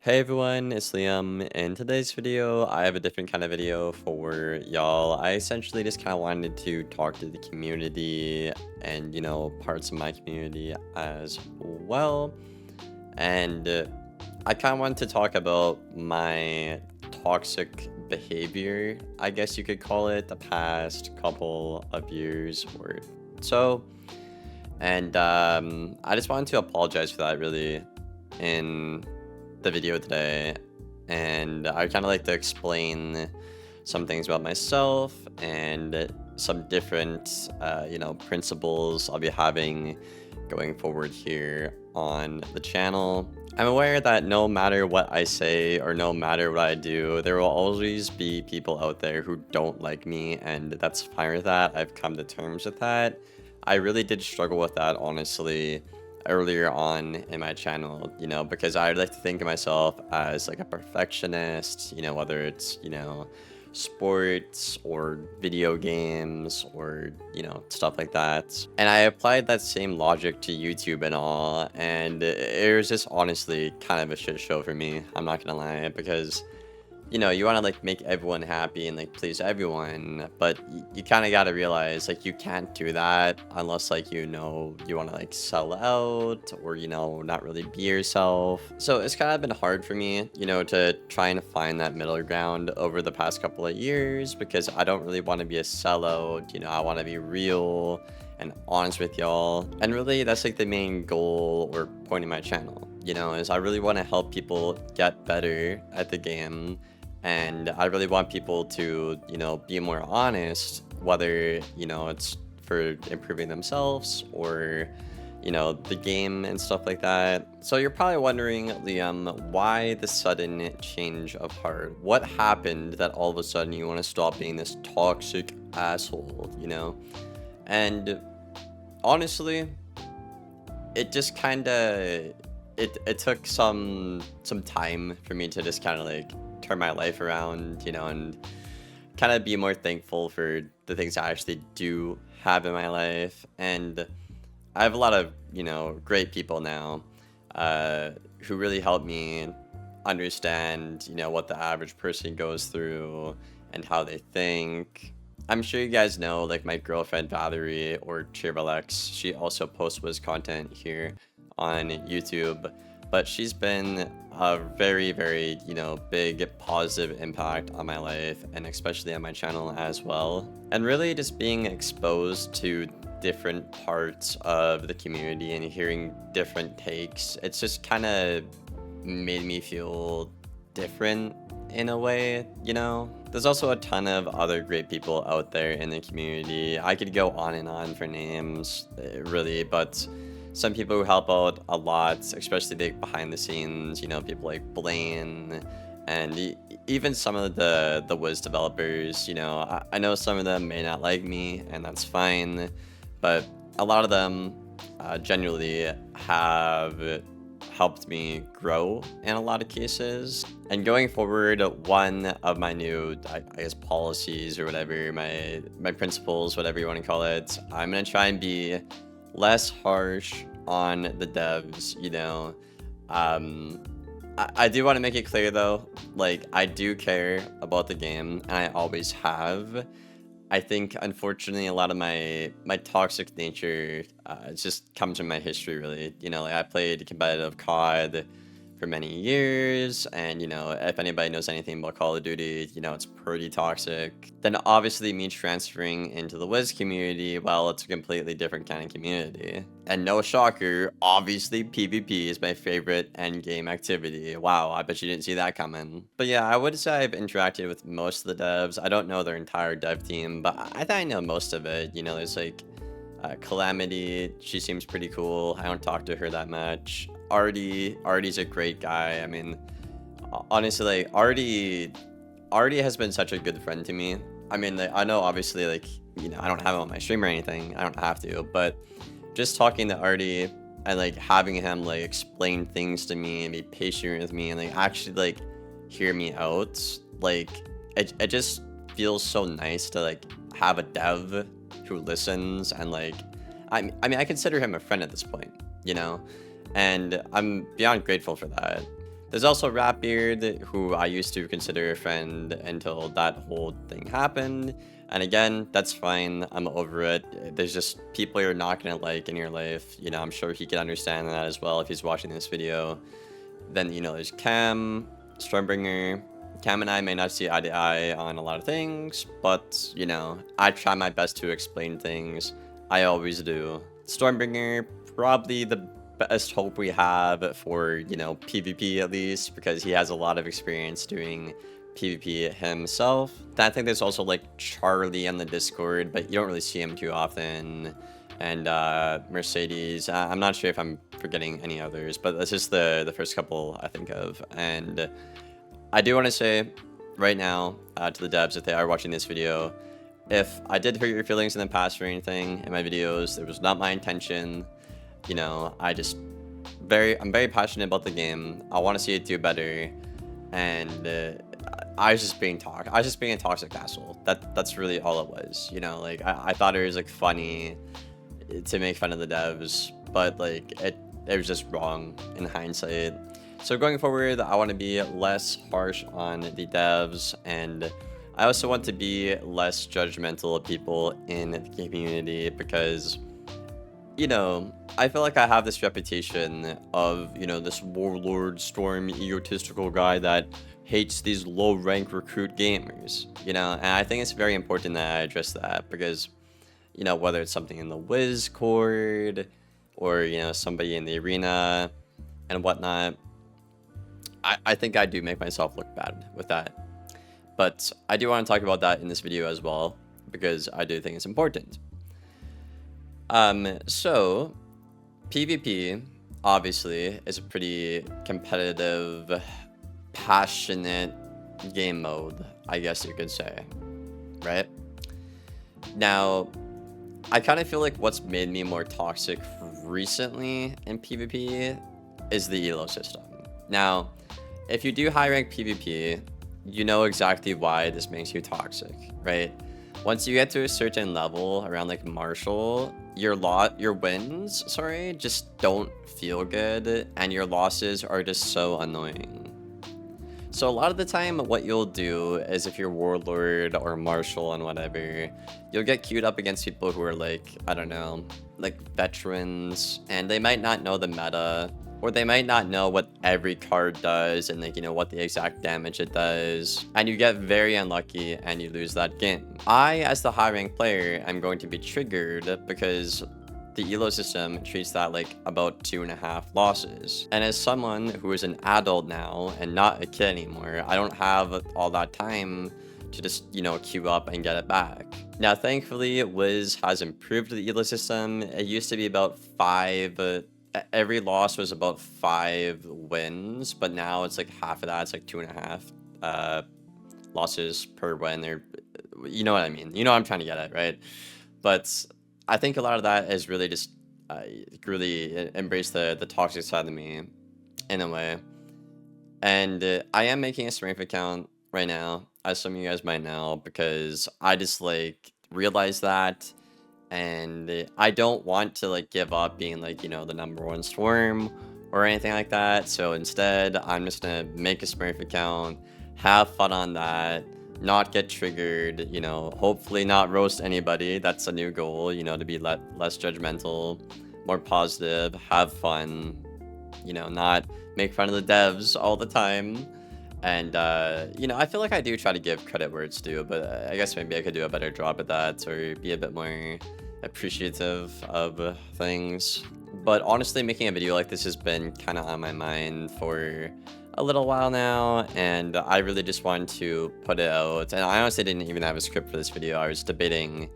Hey everyone, it's Liam. In today's video, I have a different kind of video for y'all. I essentially just kind of wanted to talk to the community and, parts of my community as well. And I kind of wanted to talk about my toxic behavior, I guess you could call it, the past couple of years or so. And I just wanted to apologize for that really in the video today, and I kind of like to explain some things about myself and some different principles I'll be having going forward here on the channel. I'm aware that no matter what I say or no matter what I do, there will always be people out there who don't like me, and that's fine with that. I've come to terms with that. I really did struggle with that, honestly, earlier on in my channel, because I like to think of myself as like a perfectionist, whether it's, sports or video games or, stuff like that. And I applied that same logic to YouTube and all, and it was just honestly kind of a shit show for me. I'm not gonna lie, because you want to like make everyone happy and like please everyone, but you kind of got to realize like you can't do that unless like you want to like sell out or not really be yourself. So it's kind of been hard for me to try and find that middle ground over the past couple of years, because I don't really want to be a sellout. I want to be real and honest with y'all, and really that's like the main goal or point of my channel, is I really want to help people get better at the game. And I really want people to, be more honest, whether, it's for improving themselves or, the game and stuff like that. So you're probably wondering, Liam, why the sudden change of heart? What happened that all of a sudden you want to stop being this toxic asshole, And honestly, it just kind of, it took some time for me to just kind of like turn my life around, and kind of be more thankful for the things I actually do have in my life. And I have a lot of, great people now who really help me understand, what the average person goes through and how they think. I'm sure you guys know, like my girlfriend Valerie or Cheerlex, she also posts Wiz content here on YouTube, but she's been a very, very, big positive impact on my life, and especially on my channel as well. And really just being exposed to different parts of the community and hearing different takes, it's just kind of made me feel different in a way. There's also a ton of other great people out there in the community. I could go on and on for names, really, but some people who help out a lot, especially big behind the scenes, people like Blaine, and even some of the Wiz developers, I know some of them may not like me, and that's fine, but a lot of them genuinely have helped me grow in a lot of cases. And going forward, one of my new, I guess, policies or whatever, my principles, whatever you want to call it, I'm going to try and be less harsh on the devs. I do want to make it clear though, like I do care about the game, and I always have. I think unfortunately a lot of my toxic nature just comes from my history, really. Like I played competitive COD for many years, and if anybody knows anything about Call of Duty, it's pretty toxic. Then obviously me transferring into the Wiz community, well, it's a completely different kind of community. And no shocker, obviously PvP is my favorite end game activity. Wow, I bet you didn't see that coming. But yeah, I would say I've interacted with most of the devs. I don't know their entire dev team, but I think I know most of it. There's like Calamity, she seems pretty cool. I don't talk to her that much. Artie's a great guy. I mean, honestly, like Artie has been such a good friend to me. I mean, like, I know obviously, like, I don't have him on my stream or anything. I don't have to, but just talking to Artie and like having him like explain things to me and be patient with me and like actually like hear me out, like it just feels so nice to like have a dev who listens. And like I mean I consider him a friend at this point, and I'm beyond grateful for that. There's also Rapbeard, who I used to consider a friend until that whole thing happened. And again, that's fine. I'm over it. There's just people you're not gonna like in your life. You know, I'm sure he can understand that as well if he's watching this video. Then, you know, there's Cam, Stormbringer. Cam and I may not see eye to eye on a lot of things, but, you know, I try my best to explain things. I always do. Stormbringer, probably the best hope we have for, you know, PvP at least, because he has a lot of experience doing PvP himself. I think there's also like Charlie on the Discord, but you don't really see him too often. And Mercedes, I'm not sure if I'm forgetting any others, but that's just the first couple I think of. And I do want to say right now to the devs, if they are watching this video, if I did hurt your feelings in the past or anything in my videos, it was not my intention. You know, I'm very passionate about the game. I want to see it do better, and I was just being a toxic asshole. That's really all it was. You know, like I thought it was like funny to make fun of the devs, but like it was just wrong in hindsight. So going forward, I want to be less harsh on the devs, and I also want to be less judgmental of people in the community, because, you know, I feel like I have this reputation of, you know, this warlord storm egotistical guy that hates these low rank recruit gamers, you know, and I think it's very important that I address that, because, you know, whether it's something in the Discord or, you know, somebody in the arena and whatnot, I think I do make myself look bad with that. But I do want to talk about that in this video as well, because I do think it's important. So PvP obviously is a pretty competitive, passionate game mode, I guess you could say, right? Now, I kind of feel like what's made me more toxic recently in PvP is the elo system. Now, if you do high rank PvP, you know exactly why this makes you toxic, right? Once you get to a certain level around like Marshall, your wins, just don't feel good, and your losses are just so annoying. So a lot of the time, what you'll do is, if you're Warlord or Marshall and whatever, you'll get queued up against people who are like, I don't know, like veterans, and they might not know the meta, or they might not know what every card does and, like, you know, what the exact damage it does, and you get very unlucky and you lose that game. I, as the high rank player, am going to be triggered because the elo system treats that like about 2.5 losses. And as someone who is an adult now and not a kid anymore, I don't have all that time to just, you know, queue up and get it back. Now, thankfully, Wiz has improved the elo system. It used to be about 5, every loss was about 5 wins, but now it's like half of that. It's like 2.5 losses per win, or you know what I mean. You know what I'm trying to get at, right? But I think a lot of that is really just really embrace the toxic side of me in a way. And I am making a strength account right now, as some of you guys might know, because I just like realized that, and I don't want to like give up being like, you know, the #1 Storm or anything like that. So instead, I'm just gonna make a Smurf account, have fun on that, not get triggered, you know, hopefully not roast anybody. That's a new goal, you know, to be less judgmental, more positive, have fun, you know, not make fun of the devs all the time. And you know, I feel like I do try to give credit where it's due, but I guess maybe I could do a better job at that, or be a bit more appreciative of things. But honestly, making a video like this has been kind of on my mind for a little while now, and I really just wanted to put it out. And I honestly didn't even have a script for this video. I was debating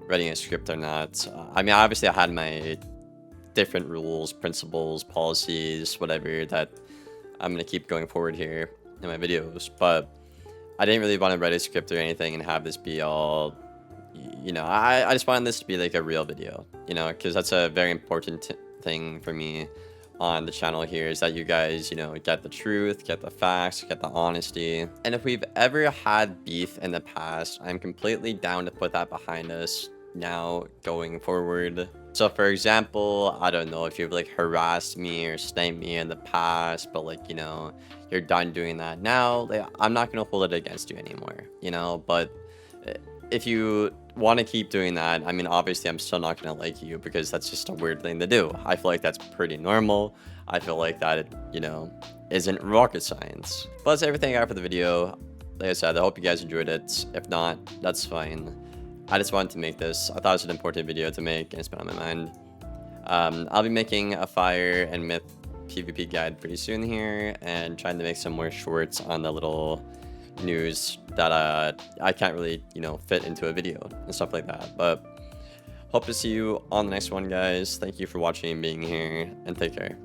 writing a script or not. I mean, obviously I had my different rules, principles, policies, whatever, that I'm gonna keep going forward here in my videos, but I didn't really want to write a script or anything and have this be all, you know, I just wanted this to be like a real video, you know, because that's a very important thing for me on the channel here, is that you guys, you know, get the truth, get the facts, get the honesty. And if we've ever had beef in the past, I'm completely down to put that behind us. now going forward. So for example, I don't know if you've like harassed me or sniped me in the past, but like, you know, you're done doing that now, like, I'm not gonna hold it against you anymore, you know. But if you want to keep doing that, I mean, obviously I'm still not gonna like you because that's just a weird thing to do. I feel like that's pretty normal. I feel like that, you know, isn't rocket science. But that's everything I got for the video. Like I said, I hope you guys enjoyed it. If not, that's fine. I just wanted to make this. I thought it was an important video to make, and it's been on my mind. I'll be making a fire and myth PvP guide pretty soon here, and trying to make some more shorts on the little news that I can't really, you know, fit into a video and stuff like that. But hope to see you on the next one, guys. Thank you for watching and being here, and take care.